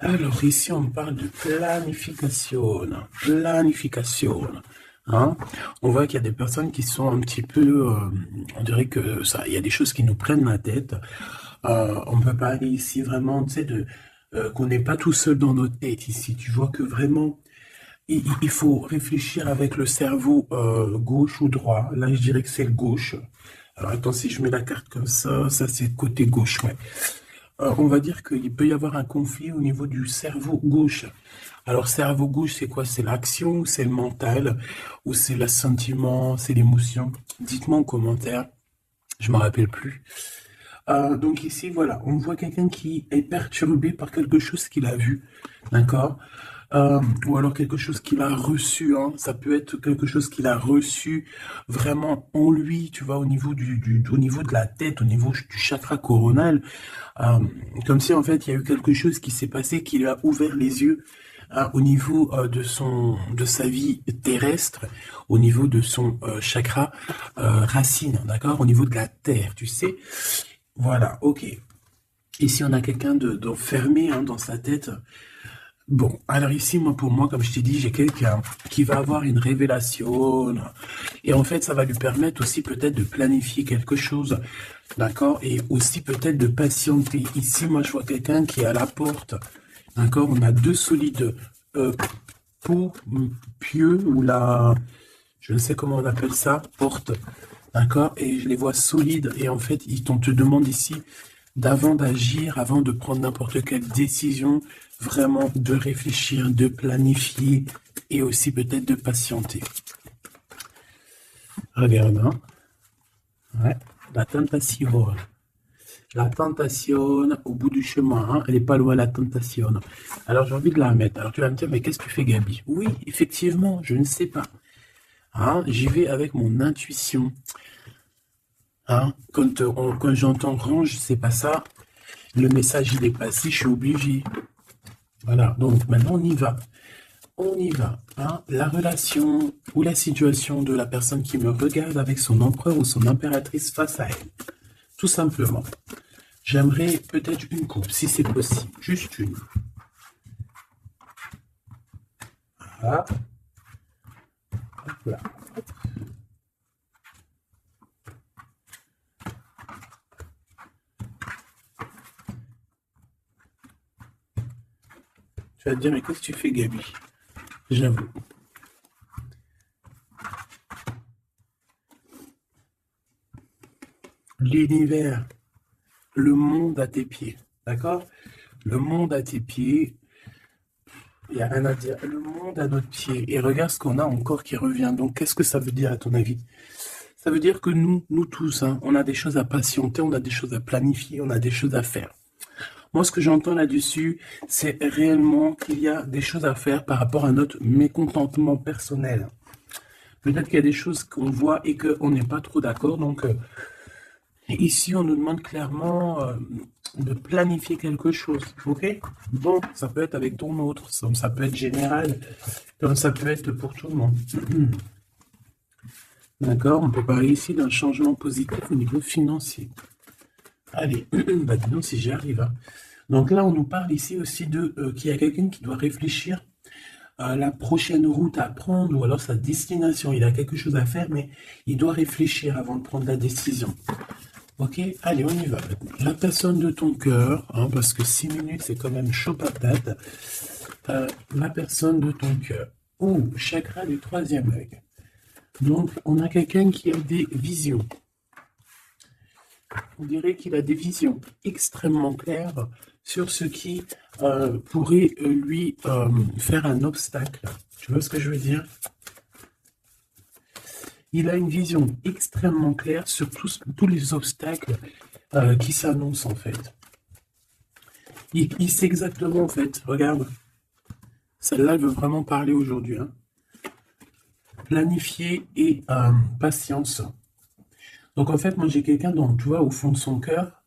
Alors ici, on parle de planification. Planification. Hein. On voit qu'il y a des personnes qui sont un petit peu, on dirait que ça, il y a des choses qui nous prennent la tête. On peut parler ici vraiment, tu sais, qu'on n'est pas tout seul dans notre tête ici. Tu vois que vraiment, il faut réfléchir avec le cerveau gauche ou droit. Là, je dirais que c'est le gauche. Alors attends, si je mets la carte comme ça c'est le côté gauche, ouais. On va dire qu'il peut y avoir un conflit au niveau du cerveau gauche. Alors, cerveau gauche, c'est quoi? C'est l'action, c'est le mental, ou c'est le sentiment, c'est l'émotion? Dites-moi en commentaire, je me rappelle plus. Donc ici, voilà, on voit quelqu'un qui est perturbé par quelque chose qu'il a vu, d'accord? Ou alors quelque chose qu'il a reçu, hein. Ça peut être quelque chose qu'il a reçu vraiment en lui, tu vois, au niveau au niveau de la tête, au niveau du chakra coronal. Euh, Comme si en fait il y a eu quelque chose qui s'est passé qui lui a ouvert les yeux au niveau de sa vie terrestre, au niveau de son chakra racine, d'accord, au niveau de la terre, tu sais. Voilà, ok. Ici on a quelqu'un d'enfermé dans sa tête. Bon, alors ici, moi, pour moi, comme je t'ai dit, j'ai quelqu'un qui va avoir une révélation. Et en fait, ça va lui permettre aussi peut-être de planifier quelque chose. D'accord? Et aussi peut-être de patienter. Ici, moi, je vois quelqu'un qui est à la porte. D'accord? On a deux solides euh, pots pieux ou la, je ne sais comment on appelle ça, porte. D'accord? Et je les vois solides. Et en fait, on te demande ici, d'avant d'agir, avant de prendre n'importe quelle décision, vraiment de réfléchir, de planifier et aussi peut-être de patienter. Regarde, hein? Ouais. La tentation. La tentation au bout du chemin, hein, elle n'est pas loin la tentation. Alors j'ai envie de la mettre. Alors tu vas me dire, mais qu'est-ce que tu fais, Gabi? Oui, effectivement, je ne sais pas. Hein, j'y vais avec mon intuition. Hein, quand j'entends range, c'est pas ça. Le message il est passé, je suis obligé. Voilà, donc maintenant on y va. On y va. Hein. La relation ou la situation de la personne qui me regarde avec son empereur ou son impératrice face à elle. Tout simplement. J'aimerais peut-être une coupe, si c'est possible. Juste une. Voilà. Voilà. Tu vas te dire, mais qu'est-ce que tu fais, Gabi? J'avoue. L'univers, le monde à tes pieds. D'accord? Le monde à tes pieds. Il n'y a rien à dire. Le monde à notre pied. Et regarde ce qu'on a encore qui revient. Donc, qu'est-ce que ça veut dire à ton avis? Ça veut dire que nous tous, hein, on a des choses à patienter, on a des choses à planifier, on a des choses à faire. Moi, ce que j'entends là-dessus, c'est réellement qu'il y a des choses à faire par rapport à notre mécontentement personnel. Peut-être qu'il y a des choses qu'on voit et qu'on n'est pas trop d'accord. Donc, ici, on nous demande clairement de planifier quelque chose. Ok? Bon, ça peut être avec ton autre, ça peut être général, comme ça peut être pour tout le monde. D'accord? On peut parler ici d'un changement positif au niveau financier. Allez, bah dis donc si j'y arrive. Hein. Donc là, on nous parle ici aussi de qu'il y a quelqu'un qui doit réfléchir à la prochaine route à prendre ou alors sa destination. Il a quelque chose à faire, mais il doit réfléchir avant de prendre la décision. Ok, allez, on y va. La personne de ton cœur, hein, parce que 6 minutes, c'est quand même chaud patate. La personne de ton cœur. Oh, chakra du troisième œil. Donc, on a quelqu'un qui a des visions. On dirait qu'il a des visions extrêmement claires sur ce qui pourrait lui faire un obstacle. Tu vois ce que je veux dire? Il a une vision extrêmement claire sur tous les obstacles qui s'annoncent en fait. Il sait exactement en fait, regarde, celle-là elle veut vraiment parler aujourd'hui. Hein. Planifier et patience. Donc en fait, moi j'ai quelqu'un dont, tu vois, au fond de son cœur,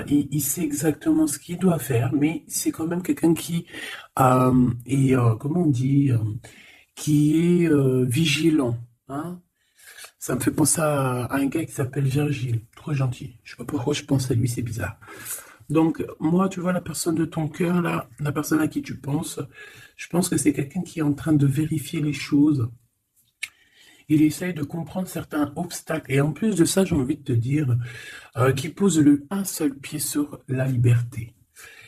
il sait exactement ce qu'il doit faire, mais c'est quand même quelqu'un qui est, comment on dit, qui est vigilant. Hein. Ça me fait penser à un gars qui s'appelle Virgile, trop gentil. Je sais pas pourquoi je pense à lui, c'est bizarre. Donc, moi, tu vois, la personne de ton cœur, là, la personne à qui tu penses, je pense que c'est quelqu'un qui est en train de vérifier les choses. Il essaye de comprendre certains obstacles. Et en plus de ça, j'ai envie de te dire qu'il pose un seul pied sur la liberté.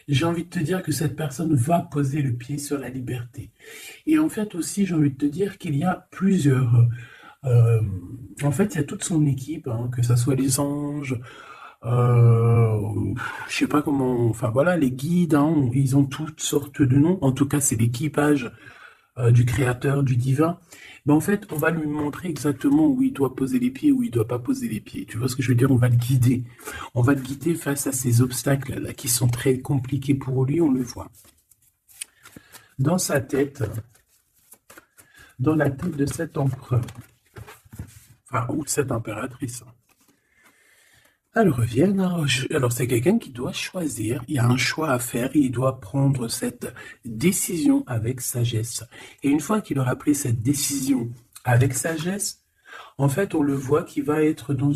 J'ai envie de te dire que cette personne va poser le pied sur la liberté. Et en fait aussi, j'ai envie de te dire qu'il y a plusieurs... euh, en fait, il y a toute son équipe, hein, que ça soit les anges, je sais pas comment... Enfin voilà, les guides, hein, ils ont toutes sortes de noms. En tout cas, c'est l'équipage du créateur, du divin. Ben, en fait, on va lui montrer exactement où il doit poser les pieds, où il doit pas poser les pieds. Tu vois ce que je veux dire? On va le guider. On va le guider face à ces obstacles-là qui sont très compliqués pour lui, on le voit. Dans sa tête, dans la tête de cet empereur, enfin, ou de cette impératrice. Elle revient, alors c'est quelqu'un qui doit choisir, il y a un choix à faire, il doit prendre cette décision avec sagesse. Et une fois qu'il aura pris cette décision avec sagesse, en fait, on le voit qu'il va être dans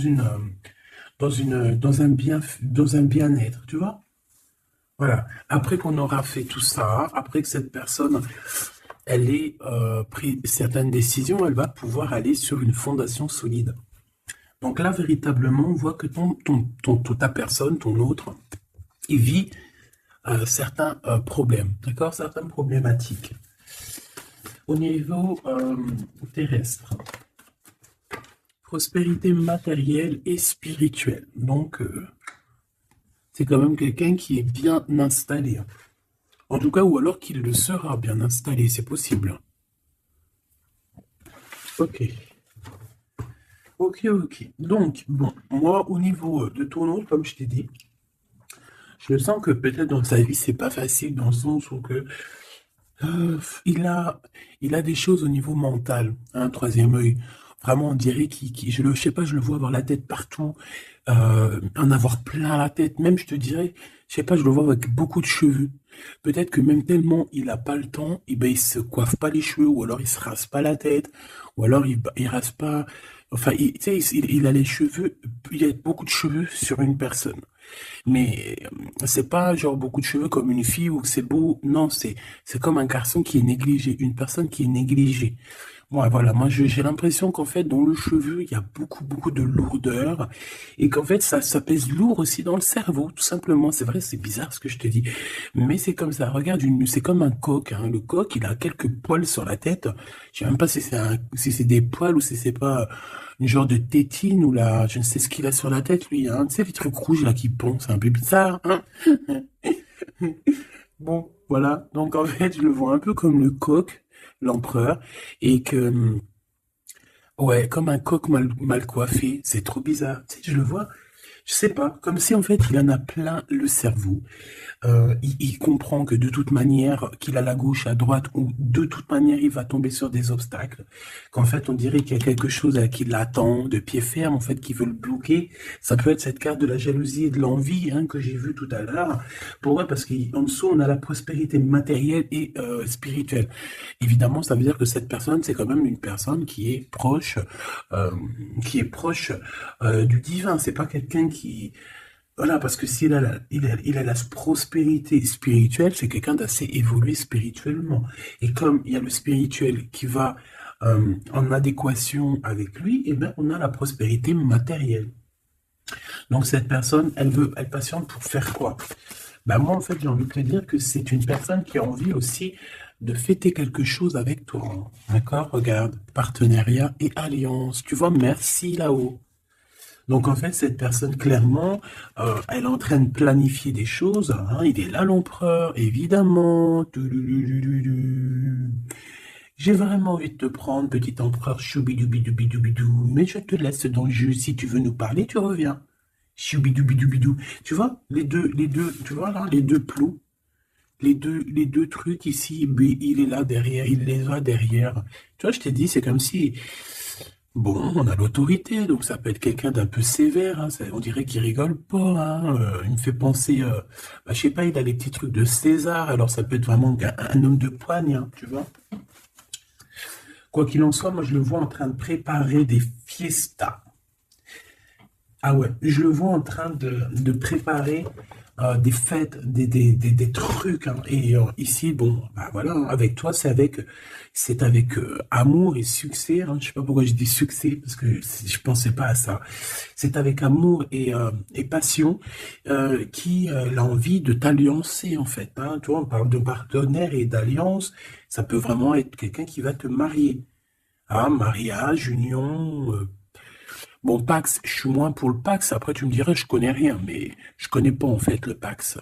un bien-être, tu vois? Voilà. Après qu'on aura fait tout ça, après que cette personne, elle ait pris certaines décisions, elle va pouvoir aller sur une fondation solide. Donc là, véritablement, on voit que ta personne, ton autre, il vit certains problèmes, d'accord? Certaines problématiques. Au niveau terrestre, prospérité matérielle et spirituelle. Donc, c'est quand même quelqu'un qui est bien installé. En tout cas, ou alors qu'il le sera bien installé, c'est possible. Ok. Ok, ok. Donc, bon, moi, au niveau de ton autre, comme je t'ai dit, je sens que peut-être dans sa vie, c'est pas facile, dans le sens où que il a des choses au niveau mental, un troisième œil. Vraiment, on dirait je sais pas, je le vois avoir la tête partout, en avoir plein la tête. Même, je te dirais, je sais pas, je le vois avec beaucoup de cheveux. Peut-être que même tellement il a pas le temps, et ben il se coiffe pas les cheveux, ou alors il se rase pas la tête, ou alors il rase pas. Enfin, tu sais, il a les cheveux, il y a beaucoup de cheveux sur une personne. Mais c'est pas genre beaucoup de cheveux comme une fille où c'est beau. Non, c'est comme un garçon qui est négligé, une personne qui est négligée. Moi, voilà, moi j'ai l'impression qu'en fait dans le cheveu il y a beaucoup de lourdeur et qu'en fait ça pèse lourd aussi dans le cerveau, tout simplement. C'est vrai, c'est bizarre ce que je te dis, mais c'est comme ça. Regarde, c'est comme un coq. Hein. Le coq, il a quelques poils sur la tête. Je sais même pas si c'est des poils ou si c'est pas une genre de tétine ou là, je ne sais ce qu'il a sur la tête, lui, hein. Tu sais, les trucs rouges là qui pondent, c'est un peu bizarre, hein. Bon, voilà. Donc en fait, je le vois un peu comme le coq, l'empereur, et que, ouais, comme un coq mal coiffé, c'est trop bizarre. Tu sais, je le vois, je sais pas, comme si en fait il en a plein le cerveau. Il comprend que de toute manière, qu'il a la gauche à droite, ou de toute manière, il va tomber sur des obstacles. Qu'en fait, on dirait qu'il y a quelque chose qui l'attend de pied ferme, en fait, qui veut le bloquer. Ça peut être cette carte de la jalousie et de l'envie, hein, que j'ai vue tout à l'heure. Pourquoi? Parce qu'en dessous, on a la prospérité matérielle et spirituelle. Évidemment, ça veut dire que cette personne, c'est quand même une personne euh, qui est proche du divin. C'est pas quelqu'un qui voilà, parce que s'il a il a la prospérité spirituelle, c'est quelqu'un d'assez évolué spirituellement. Et comme il y a le spirituel qui va en adéquation avec lui, eh bien, on a la prospérité matérielle. Donc cette personne, elle patiente pour faire quoi? Ben moi, en fait, j'ai envie de te dire que c'est une personne qui a envie aussi de fêter quelque chose avec toi. D'accord? Regarde, partenariat et alliance. Tu vois, merci là-haut. Donc en fait, cette personne, clairement, elle est en train de planifier des choses. Hein. Il est là, l'empereur, évidemment. J'ai vraiment envie de te prendre, petit empereur, choubidoubidoubidoubidou. Mais je te laisse dans le jeu. Si tu veux nous parler, tu reviens. Choubidoubidoubidoubidou. Tu vois, tu vois là, les deux plots, les deux trucs ici, il est là derrière, il les a derrière. Tu vois, je t'ai dit, c'est comme si bon, on a l'autorité, donc ça peut être quelqu'un d'un peu sévère, hein, on dirait qu'il rigole pas, hein, il me fait penser, bah, je sais pas, il a les petits trucs de César, alors ça peut être vraiment un homme de poigne, hein, tu vois. Quoi qu'il en soit, moi je le vois en train de préparer des fiestas. Ah ouais, je le vois en train de préparer des fêtes, des trucs, hein. Et ici, bon, bah voilà, hein, avec toi, c'est avec amour et succès, hein. Je sais pas pourquoi je dis succès, parce que je pensais pas à ça. C'est avec amour et passion qui a envie de t'alliancer, en fait, hein. Tu vois, on parle de partenaire et d'alliance. Ça peut vraiment être quelqu'un qui va te marier. Ah, mariage, union. Bon, Pax, je suis moins pour le Pax. Après, tu me dirais, je connais rien, mais je connais pas en fait le Pax.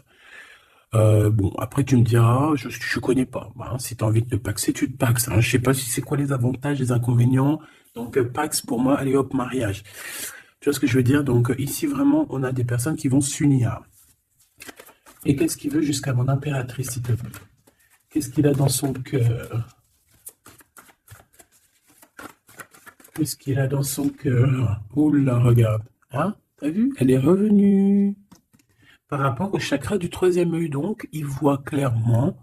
Bon, après, tu me diras, je connais pas. Bah, hein, si tu as envie de te paxer, tu te paxes, hein. Je sais pas si c'est quoi les avantages, les inconvénients. Donc, Pax, pour moi, allez hop, mariage. Tu vois ce que je veux dire? Donc, ici, vraiment, on a des personnes qui vont s'unir. Et qu'est-ce qu'il veut jusqu'à mon impératrice, s'il te plaît? Qu'est-ce qu'il a dans son cœur? Qu'est-ce qu'il a dans son cœur? Oula, regarde. Hein? T'as vu? Elle est revenue. Par rapport au chakra du troisième œil, donc, il voit clairement.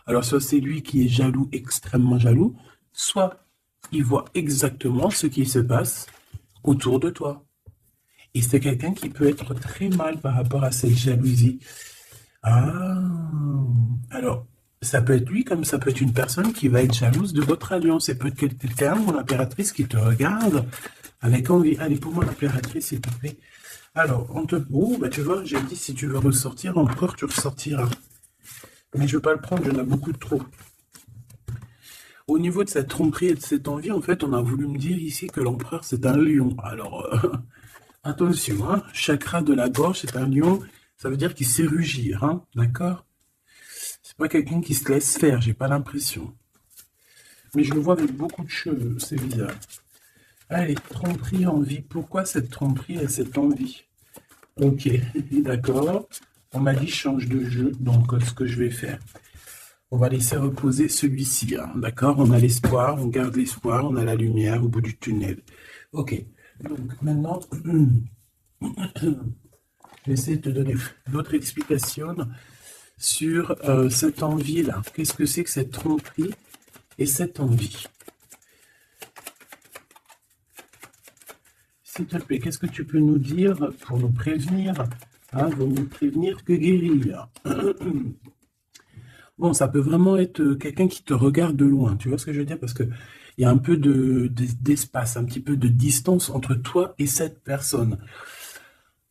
Alors, soit c'est lui qui est jaloux, extrêmement jaloux, soit il voit exactement ce qui se passe autour de toi. Et c'est quelqu'un qui peut être très mal par rapport à cette jalousie. Ah, alors, ça peut être lui comme ça peut être une personne qui va être jalouse de votre alliance. Et peut-être quelqu'un, mon impératrice, qui te regarde avec envie. Allez, pour moi, l'impératrice, s'il te plaît. Alors, on te... Oh, bah tu vois, j'ai dit, si tu veux ressortir, empereur, tu ressortiras. Mais je ne veux pas le prendre, j'en ai beaucoup de trop. Au niveau de cette tromperie et de cette envie, en fait, on a voulu me dire ici que l'empereur, c'est un lion. Alors, attention, hein, chakra de la gorge, c'est un lion, ça veut dire qu'il sait rugir, hein, d'accord? C'est pas quelqu'un qui se laisse faire, j'ai pas l'impression. Mais je le vois avec beaucoup de cheveux, c'est bizarre. Allez, tromperie, envie. Pourquoi cette tromperie et cette envie? Ok, d'accord. On m'a dit change de jeu, donc ce que je vais faire, on va laisser reposer celui-ci, hein, d'accord? On a l'espoir, on garde l'espoir, on a la lumière au bout du tunnel. Ok, donc maintenant, je vais essayer de te donner d'autres explications sur cette envie-là. Qu'est-ce que c'est que cette tromperie et cette envie? S'il te plaît, qu'est-ce que tu peux nous dire pour nous prévenir, hein, vaut mieux prévenir que guérir. Bon, ça peut vraiment être quelqu'un qui te regarde de loin, tu vois ce que je veux dire? Parce que il y a un peu d'espace, un petit peu de distance entre toi et cette personne.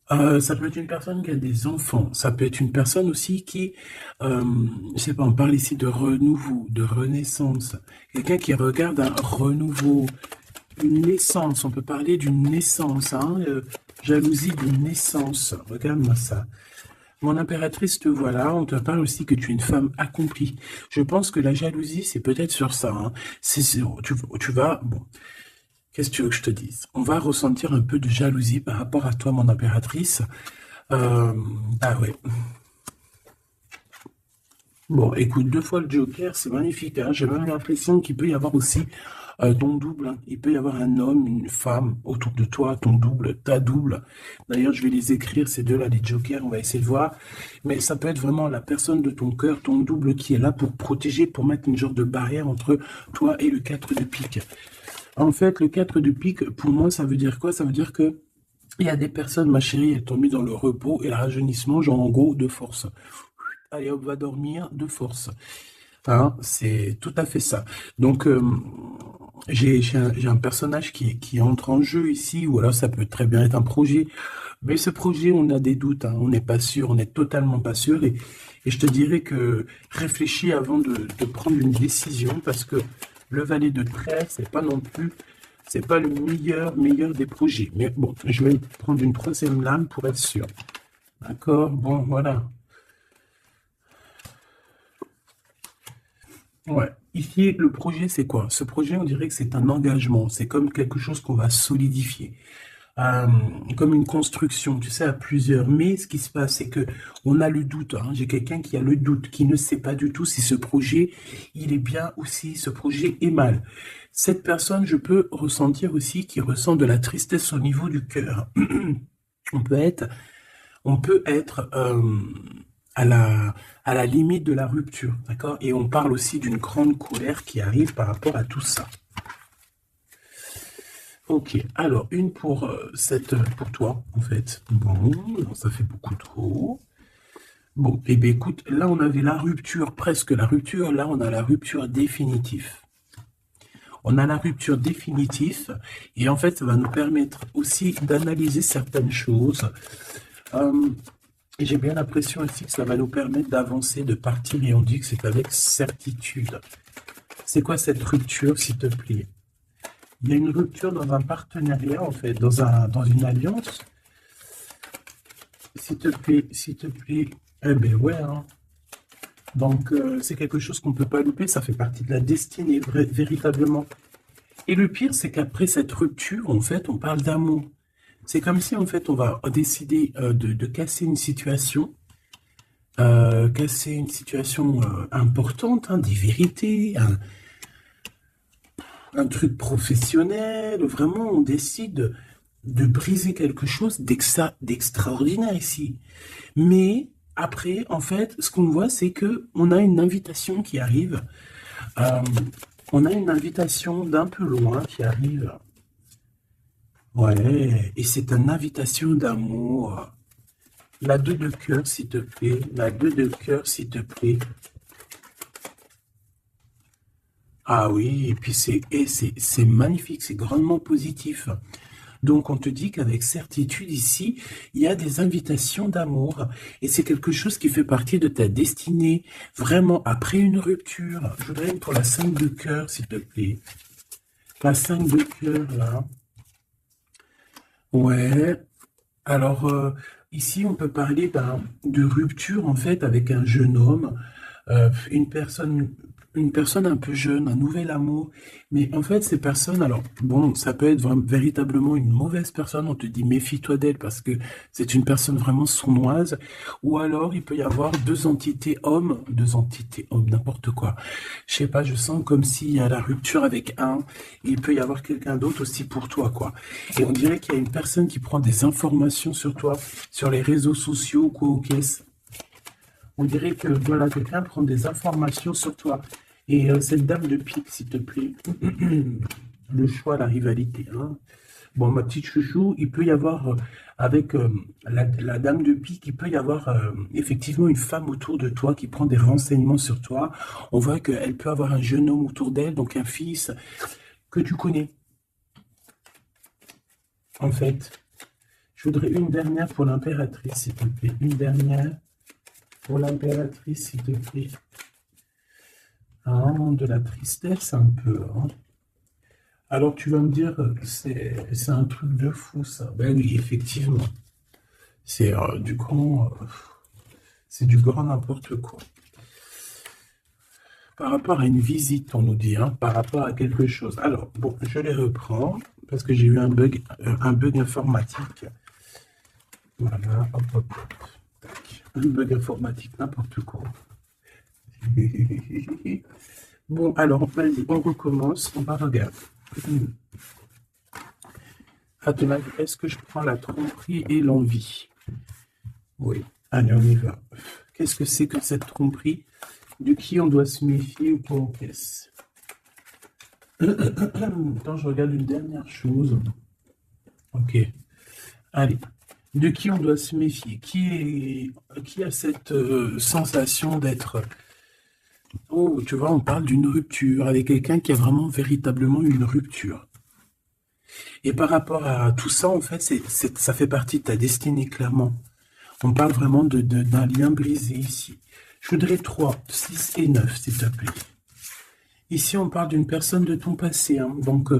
Ça peut être une personne qui a des enfants, ça peut être une personne aussi qui, je sais pas, on parle ici de renouveau, de renaissance. Quelqu'un qui regarde un renouveau, une naissance, on peut parler d'une naissance, hein, jalousie d'une naissance. Regarde-moi ça. Mon impératrice, te voilà, on te parle aussi que tu es une femme accomplie. Je pense que la jalousie, c'est peut-être sur ça, hein. Tu vas, bon, qu'est-ce que tu veux que je te dise? On va ressentir un peu de jalousie par rapport à toi, mon impératrice. Ah ouais. Bon, écoute, 2 fois le Joker, c'est magnifique, hein. J'ai même l'impression qu'il peut y avoir aussi ton double, hein. Il peut y avoir un homme, une femme autour de toi, ton double, ta double. D'ailleurs, je vais les écrire, ces deux-là, les Jokers, on va essayer de voir. Mais ça peut être vraiment la personne de ton cœur, ton double, qui est là pour protéger, pour mettre une genre de barrière entre toi et le 4 de pique. En fait, le 4 de pique, pour moi, ça veut dire quoi? Ça veut dire que il y a des personnes, ma chérie, elles t'ont mis dans le repos et le rajeunissement, genre en gros, de force. Allez hop, va dormir de force. Hein, c'est tout à fait ça. Donc, j'ai un personnage qui entre en jeu ici, ou alors ça peut très bien être un projet. Mais ce projet, on a des doutes, hein, on n'est pas sûr, on n'est totalement pas sûr. Et je te dirais que réfléchis avant de prendre une décision, parce que le valet de trait, c'est pas non plus, c'est pas le meilleur des projets. Mais bon, je vais prendre une troisième lame pour être sûr. D'accord? Bon, voilà. Ouais. Ici, le projet, c'est quoi? Ce projet, on dirait que c'est un engagement. C'est comme quelque chose qu'on va solidifier. Euh, Comme une construction, tu sais, à plusieurs. Mais ce qui se passe, c'est que on a le doute, hein. J'ai quelqu'un qui a le doute, qui ne sait pas du tout si ce projet, il est bien ou si ce projet est mal. Cette personne, je peux ressentir aussi qu'il ressent de la tristesse au niveau du cœur. On peut être on peut être à à la limite de la rupture, d'accord? Et on parle aussi d'une grande colère qui arrive par rapport à tout ça. Ok, alors pour toi, en fait. Bon, non, ça fait beaucoup trop. Bon, eh bien écoute, là on avait la rupture, presque la rupture, là on a la rupture définitive. On a la rupture définitive et en fait ça va nous permettre aussi d'analyser certaines choses. Euh, et j'ai bien l'impression aussi que ça va nous permettre d'avancer, de partir et on dit que c'est avec certitude. C'est quoi cette rupture, s'il te plaît? Il y a une rupture dans un partenariat, en fait, dans une alliance. S'il te plaît. Eh ben ouais, hein. Donc, c'est quelque chose qu'on ne peut pas louper, ça fait partie de la destinée, véritablement. Et le pire, c'est qu'après cette rupture, en fait, on parle d'amour. C'est comme si, en fait, on va décider de casser une situation, importante, hein, des vérités, un truc professionnel, vraiment, on décide de briser quelque chose d'extraordinaire ici. Mais après, en fait, ce qu'on voit, c'est que on a une invitation qui arrive. Euh, on a une invitation d'un peu loin qui arrive. Ouais, et c'est une invitation d'amour. La 2 de cœur, s'il te plaît. La 2 de cœur, s'il te plaît. Ah oui, et puis c'est magnifique, c'est grandement positif. Donc on te dit qu'avec certitude ici, il y a des invitations d'amour et c'est quelque chose qui fait partie de ta destinée, vraiment après une rupture. Je voudrais pour la 5 de cœur, s'il te plaît. La 5 de cœur, là. Ouais. Alors, ici, on peut parler de rupture, en fait, avec un jeune homme, une personne un peu jeune, un nouvel amour. Mais en fait, ces personnes, alors, bon, ça peut être véritablement une mauvaise personne. On te dit, méfie-toi d'elle parce que c'est une personne vraiment sournoise. Ou alors, il peut y avoir deux entités hommes, n'importe quoi. Je sais pas, je sens comme s'il y a la rupture avec un, et il peut y avoir quelqu'un d'autre aussi pour toi, quoi. Et on dirait qu'il y a une personne qui prend des informations sur toi, sur les réseaux sociaux, quoi, ou qu'est-ce. On dirait que voilà, quelqu'un prend des informations sur toi. Et cette dame de pique, s'il te plaît, le choix, la rivalité. Hein. Bon, ma petite chouchou, il peut y avoir, avec la dame de pique, il peut y avoir effectivement une femme autour de toi qui prend des renseignements sur toi. On voit qu'elle peut avoir un jeune homme autour d'elle, donc un fils que tu connais, en fait. Je voudrais une dernière pour l'impératrice, s'il te plaît. Une dernière pour l'impératrice, s'il te plaît. Ah, de la tristesse un peu. Hein. Alors tu vas me dire, c'est un truc de fou ça. Ben oui, effectivement. C'est c'est du grand n'importe quoi. Par rapport à une visite, on nous dit, hein, par rapport à quelque chose. Alors, bon, je les reprends parce que j'ai eu un bug informatique. Voilà, hop, hop, hop. Tac. Un bug informatique, n'importe quoi. Bon, alors, vas-y, on recommence, on va regarder. À ton avis, est-ce que je prends la tromperie et l'envie? Oui, allez, on y va. Qu'est-ce que c'est que cette tromperie? De qui on doit se méfier ou pour qu'est-ce? Attends, je regarde une dernière chose. Ok, allez. De qui on doit se méfier? Qui a cette sensation d'être... Oh, tu vois, on parle d'une rupture avec quelqu'un qui a vraiment véritablement une rupture. Et par rapport à tout ça, en fait, ça fait partie de ta destinée, clairement. On parle vraiment d'un lien brisé ici. Je voudrais 3, 6 et 9, s'il te plaît. Ici, on parle d'une personne de ton passé. Hein. Donc,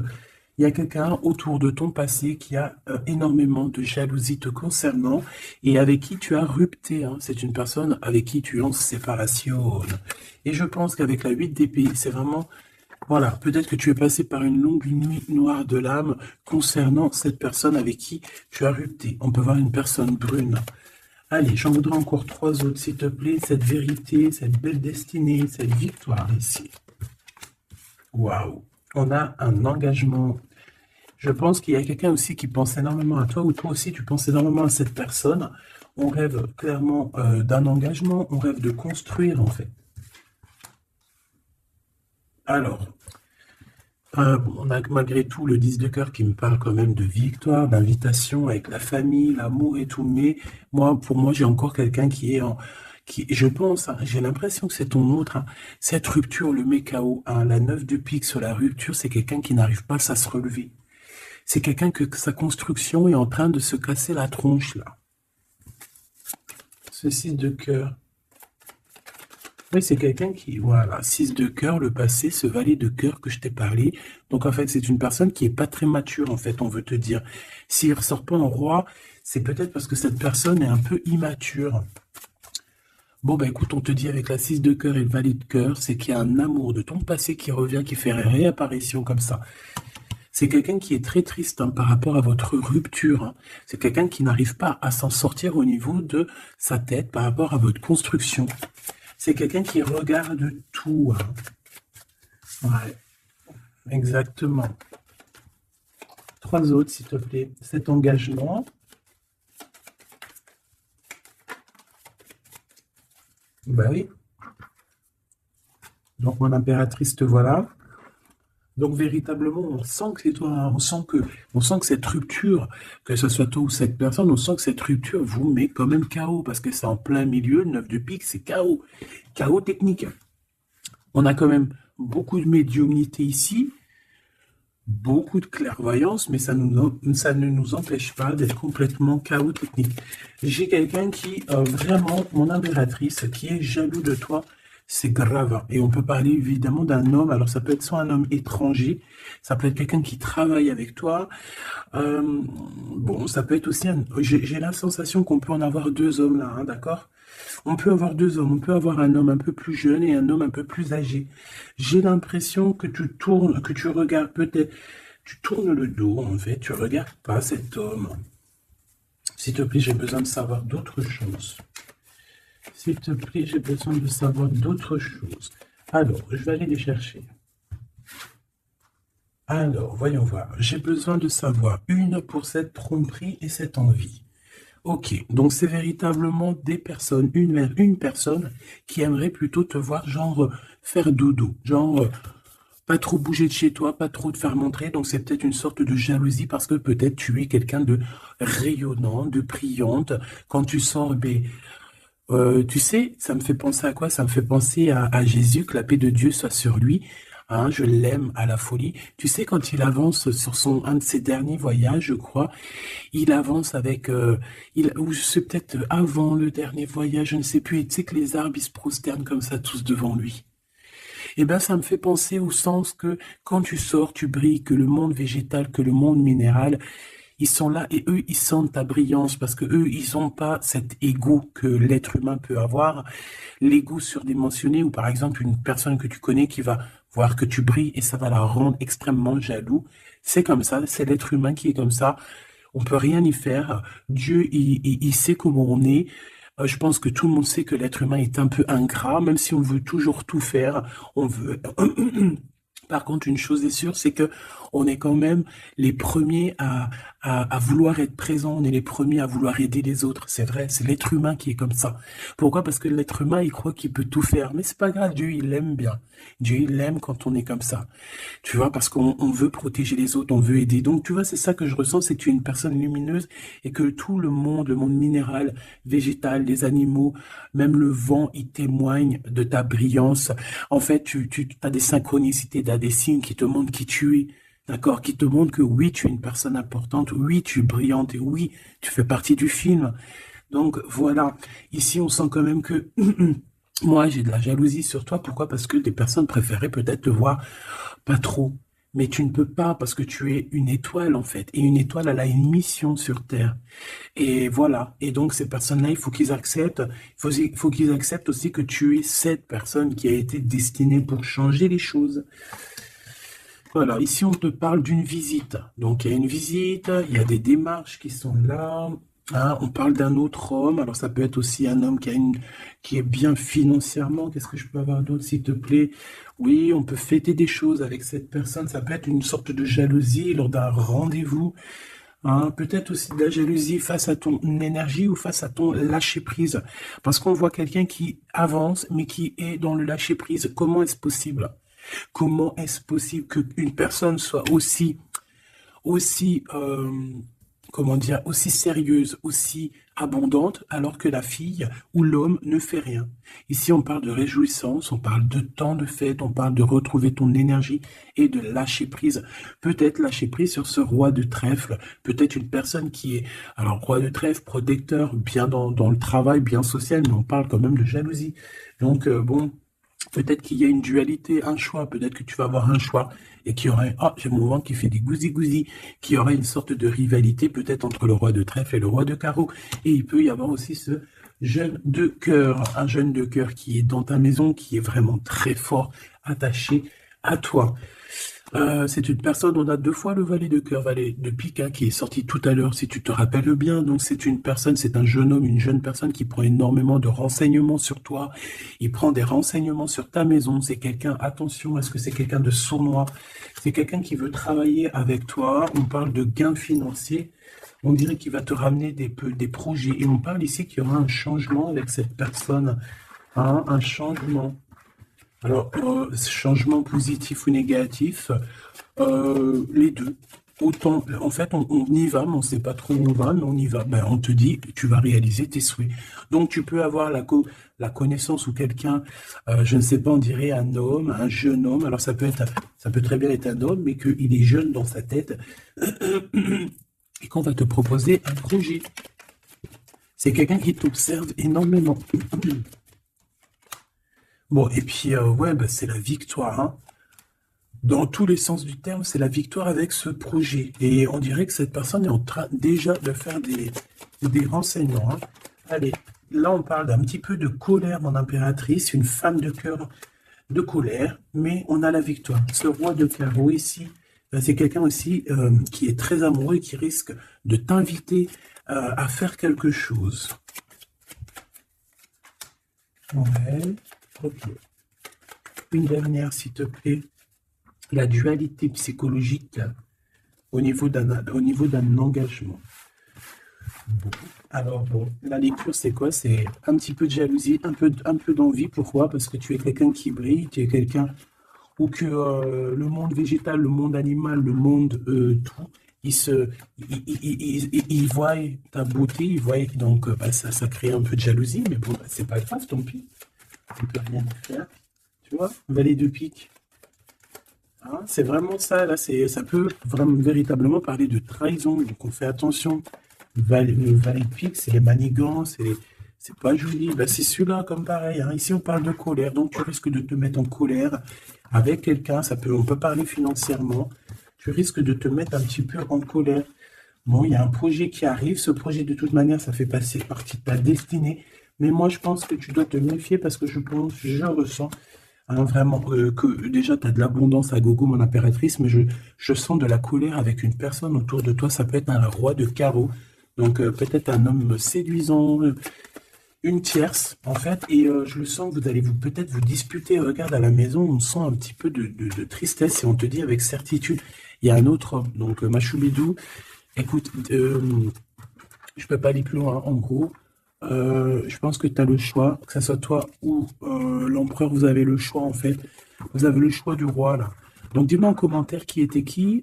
il y a quelqu'un autour de ton passé qui a énormément de jalousie te concernant et avec qui tu as rupté. Hein. C'est une personne avec qui tu es en séparation. Et je pense qu'avec la 8 d'épée, c'est vraiment... Voilà, peut-être que tu es passé par une longue nuit noire de l'âme concernant cette personne avec qui tu as rupté. On peut voir une personne brune. Allez, j'en voudrais encore 3 autres, s'il te plaît. Cette vérité, cette belle destinée, cette victoire ici. Waouh! On a un engagement. Je pense qu'il y a quelqu'un aussi qui pense énormément à toi, ou toi aussi tu penses énormément à cette personne. On rêve clairement d'un engagement, on rêve de construire en fait. Alors, on a malgré tout le 10 de cœur qui me parle quand même de victoire, d'invitation avec la famille, l'amour et tout, mais moi, pour moi, j'ai encore quelqu'un qui, je pense, hein, j'ai l'impression que c'est ton autre, hein, cette rupture le met KO, hein, la 9 de pique sur la rupture, c'est quelqu'un qui n'arrive pas à se relever. C'est quelqu'un que sa construction est en train de se casser la tronche, là. Ce 6 de cœur. Oui, c'est quelqu'un qui, voilà, 6 de cœur, le passé, ce valet de cœur que je t'ai parlé. Donc, en fait, c'est une personne qui est pas très mature, en fait, on veut te dire. S'il ressort pas en roi, c'est peut-être parce que cette personne est un peu immature. Bon, bah écoute, on te dit avec la 6 de cœur et le valet de cœur, c'est qu'il y a un amour de ton passé qui revient, qui fait réapparition comme ça. C'est quelqu'un qui est très triste, hein, par rapport à votre rupture, hein. C'est quelqu'un qui n'arrive pas à s'en sortir au niveau de sa tête par rapport à votre construction. C'est quelqu'un qui regarde tout, hein. Ouais, exactement. 3 autres, s'il te plaît. Cet engagement. Bah oui. Donc, mon impératrice, te voilà. Donc, véritablement, on sent que c'est toi, hein. On sent que cette rupture, que ce soit toi ou cette personne, on sent que cette rupture vous met quand même KO, parce que c'est en plein milieu, le 9 de pique, c'est KO. KO technique. On a quand même beaucoup de médiumnité ici, beaucoup de clairvoyance, mais ça ne nous empêche pas d'être complètement KO technique. J'ai quelqu'un qui, vraiment, mon impératrice, qui est jaloux de toi. C'est grave. Et on peut parler évidemment d'un homme. Alors ça peut être soit un homme étranger, ça peut être quelqu'un qui travaille avec toi. Bon, ça peut être aussi un... J'ai la sensation qu'on peut en avoir 2 hommes là, hein, d'accord? On peut avoir 2 hommes. On peut avoir un homme un peu plus jeune et un homme un peu plus âgé. J'ai l'impression que tu tournes, que tu regardes peut-être... Tu tournes le dos, en fait. Tu regardes pas cet homme. S'il te plaît, j'ai besoin de savoir d'autres choses. S'il te plaît, j'ai besoin de savoir d'autres choses. Alors, je vais aller les chercher. Alors, voyons voir. J'ai besoin de savoir une pour cette tromperie et cette envie. Ok, donc c'est véritablement des personnes, une personne qui aimerait plutôt te voir genre faire dodo, genre pas trop bouger de chez toi, pas trop te faire montrer. Donc c'est peut-être une sorte de jalousie parce que peut-être tu es quelqu'un de rayonnant, de brillante. Quand tu sors, ben, tu sais, ça me fait penser à quoi? Ça me fait penser à Jésus, que la paix de Dieu soit sur lui. Hein, je l'aime à la folie. Tu sais, quand il avance sur un de ses derniers voyages, je crois, il avance avec, ou c'est peut-être avant le dernier voyage, je ne sais plus. Et tu sais que les arbres, ils se prosternent comme ça tous devant lui. Eh ben, ça me fait penser au sens que quand tu sors, tu brilles, que le monde végétal, que le monde minéral, ils sont là et eux, ils sentent ta brillance parce que eux, ils n'ont pas cet ego que l'être humain peut avoir, l'ego surdimensionné ou par exemple une personne que tu connais qui va voir que tu brilles et ça va la rendre extrêmement jaloux. C'est comme ça, c'est l'être humain qui est comme ça. On peut rien y faire. Dieu, il sait comment on est. Je pense que tout le monde sait que l'être humain est un peu ingrat, même si on veut toujours tout faire. On veut. Par contre, une chose est sûre, c'est que on est quand même les premiers à vouloir être présents, on est les premiers à vouloir aider les autres. C'est vrai, c'est l'être humain qui est comme ça. Pourquoi? Parce que l'être humain, il croit qu'il peut tout faire. Mais c'est pas grave, Dieu, il l'aime bien. Dieu, il l'aime quand on est comme ça. Tu vois, parce qu'on veut protéger les autres, on veut aider. Donc, tu vois, c'est ça que je ressens, c'est que tu es une personne lumineuse et que tout le monde minéral, végétal, les animaux, même le vent, il témoigne de ta brillance. En fait, tu as des synchronicités, tu as des signes qui te montrent qui tu es. D'accord, qui te montrent que oui, tu es une personne importante, oui, tu es brillante et oui, tu fais partie du film. Donc voilà, ici on sent quand même que moi j'ai de la jalousie sur toi. Pourquoi? Parce que des personnes préféraient peut-être te voir pas trop. Mais tu ne peux pas parce que tu es une étoile en fait. Et une étoile, elle a une mission sur Terre. Et voilà. Et donc ces personnes-là, il faut qu'ils acceptent. Il faut qu'ils acceptent aussi que tu es cette personne qui a été destinée pour changer les choses. Voilà, ici on te parle d'une visite. Donc il y a une visite, il y a des démarches qui sont là. Hein, on parle d'un autre homme. Alors ça peut être aussi un homme qui est bien financièrement. Qu'est-ce que je peux avoir d'autre, s'il te plaît? Oui, on peut fêter des choses avec cette personne. Ça peut être une sorte de jalousie lors d'un rendez-vous. Hein, peut-être aussi de la jalousie face à ton énergie ou face à ton lâcher-prise. Parce qu'on voit quelqu'un qui avance, mais qui est dans le lâcher-prise. Comment est-ce possible? Comment est-ce possible qu'une personne soit aussi comment dire, aussi sérieuse, aussi abondante, alors que la fille ou l'homme ne fait rien. Ici, on parle de réjouissance, on parle de temps de fête, on parle de retrouver ton énergie et de lâcher prise. Peut-être lâcher prise sur ce roi de trèfle, peut-être une personne qui est, alors roi de trèfle, protecteur, bien dans le travail, bien social, mais on parle quand même de jalousie. Donc, bon, peut-être qu'il y a une dualité, un choix. Peut-être que tu vas avoir un choix et qu'il y aurait, ah, j'ai mon ventre qui fait des gousi-gousi, qu'il y aurait une sorte de rivalité peut-être entre le roi de trèfle et le roi de carreau. Et il peut y avoir aussi ce jeune de cœur, un jeune de cœur qui est dans ta maison, qui est vraiment très fort, attaché à toi. C'est une personne, on a deux fois le valet de cœur, valet de pique, hein, qui est sorti tout à l'heure, si tu te rappelles bien. Donc c'est une personne, c'est un jeune homme, une jeune personne qui prend énormément de renseignements sur toi. Il prend des renseignements sur ta maison. C'est quelqu'un, attention, est-ce que c'est quelqu'un de sournois? C'est quelqu'un qui veut travailler avec toi. On parle de gains financiers. On dirait qu'il va te ramener des projets. Et on parle ici qu'il y aura un changement avec cette personne. Hein, un changement. Alors, changement positif ou négatif, les deux. Autant, en fait, on y va, mais on ne sait pas trop où on va, mais on y va. Ben, on te dit, tu vas réaliser tes souhaits. Donc, tu peux avoir la connaissance ou quelqu'un, je ne sais pas, on dirait un homme, un jeune homme. Alors, ça peut très bien être un homme, mais qu'il est jeune dans sa tête et qu'on va te proposer un projet. C'est quelqu'un qui t'observe énormément. Bon, et puis, ouais, bah, c'est la victoire, hein. Dans tous les sens du terme, c'est la victoire avec ce projet. Et on dirait que cette personne est en train déjà de faire des renseignements, hein. Allez, là, on parle d'un petit peu de colère, mon impératrice, une femme de cœur de colère, mais on a la victoire. Ce roi de carreau ici, c'est quelqu'un aussi qui est très amoureux et qui risque de t'inviter à faire quelque chose. Ouais. Ok. Une dernière, s'il te plaît. La dualité psychologique au niveau d'un engagement. Bon. Alors, bon, la lecture, c'est quoi? C'est un petit peu de jalousie, un peu d'envie. Pourquoi? Parce que tu es quelqu'un qui brille, tu es quelqu'un où que le monde végétal, le monde animal, le monde tout, il voit ta beauté, il voit, donc bah, ça crée un peu de jalousie, mais bon, bah, c'est pas grave, tant pis. On peut rien faire. Tu vois, valet de pique. Hein, c'est vraiment ça, là, ça peut vraiment véritablement parler de trahison, donc on fait attention. Le valet de pique, c'est les manigances, c'est pas joli. Bah, c'est celui-là, comme pareil, hein. Ici, on parle de colère, donc tu risques de te mettre en colère avec quelqu'un, on peut parler financièrement. Tu risques de te mettre un petit peu en colère. Bon, il y a un projet qui arrive, ce projet, de toute manière, ça fait passer partie de ta destinée. Mais moi, je pense que tu dois te méfier parce que je ressens hein, vraiment que déjà, tu as de l'abondance à gogo, mon impératrice, mais je sens de la colère avec une personne autour de toi. Ça peut être un roi de carreau, donc peut-être un homme séduisant, une tierce, en fait, et je le sens que vous allez peut-être vous disputer. Regarde, à la maison, on sent un petit peu de tristesse et on te dit avec certitude, il y a un autre homme. Donc, Machoubidou, écoute, je peux pas aller plus loin, en gros. Je pense que tu as le choix, que ce soit toi ou l'empereur, vous avez le choix en fait. Vous avez le choix du roi là. Donc dis-moi en commentaire qui était qui.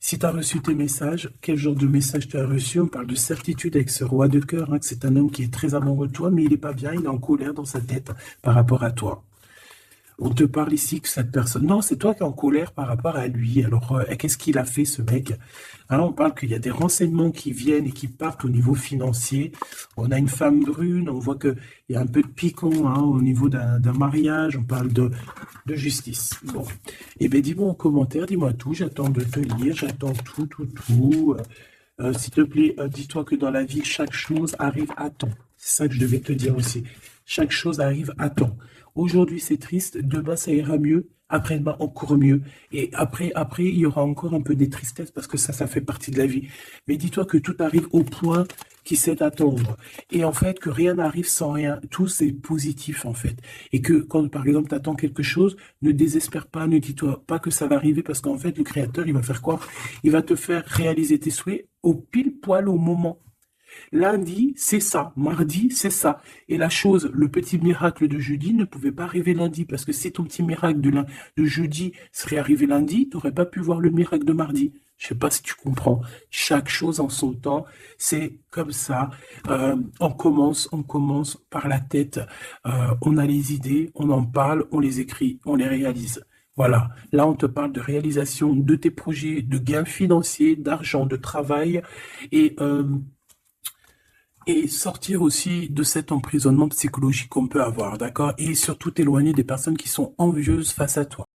Si tu as reçu tes messages, quel genre de message tu as reçu. On parle de certitude avec ce roi de cœur, hein, que c'est un homme qui est très amoureux de toi, mais il n'est pas bien, il est en colère dans sa tête par rapport à toi. On te parle ici que cette personne... Non, c'est toi qui es en colère par rapport à lui. Alors, qu'est-ce qu'il a fait, ce mec? Alors, on parle qu'il y a des renseignements qui viennent et qui partent au niveau financier. On a une femme brune, on voit qu'il y a un peu de piquant hein, au niveau d'un mariage. On parle de justice. Bon. Eh bien, dis-moi en commentaire, dis-moi tout. J'attends de te lire, j'attends tout. S'il te plaît, dis-toi que dans la vie, chaque chose arrive à temps. C'est ça que je devais te dire aussi. Chaque chose arrive à temps. Aujourd'hui, c'est triste. Demain, ça ira mieux. Après-demain, encore mieux. Et après, il y aura encore un peu des tristesses parce que ça fait partie de la vie. Mais dis-toi que tout arrive au point qui sait attendre. Et en fait, que rien n'arrive sans rien. Tout, c'est positif, en fait. Et que quand, par exemple, tu attends quelque chose, ne désespère pas, ne dis-toi pas que ça va arriver parce qu'en fait, le Créateur, il va faire quoi? Il va te faire réaliser tes souhaits au pile poil au moment. Lundi, c'est ça. Mardi, c'est ça. Et la chose, le petit miracle de jeudi ne pouvait pas arriver lundi parce que si ton petit miracle de jeudi serait arrivé lundi, tu n'aurais pas pu voir le miracle de mardi. Je sais pas si tu comprends. Chaque chose en son temps, c'est comme ça. On commence par la tête. On a les idées, on en parle, on les écrit, on les réalise. Voilà. Là, on te parle de réalisation de tes projets, de gains financiers, d'argent, de travail et sortir aussi de cet emprisonnement psychologique qu'on peut avoir, d'accord? Et surtout t'éloigner des personnes qui sont envieuses face à toi.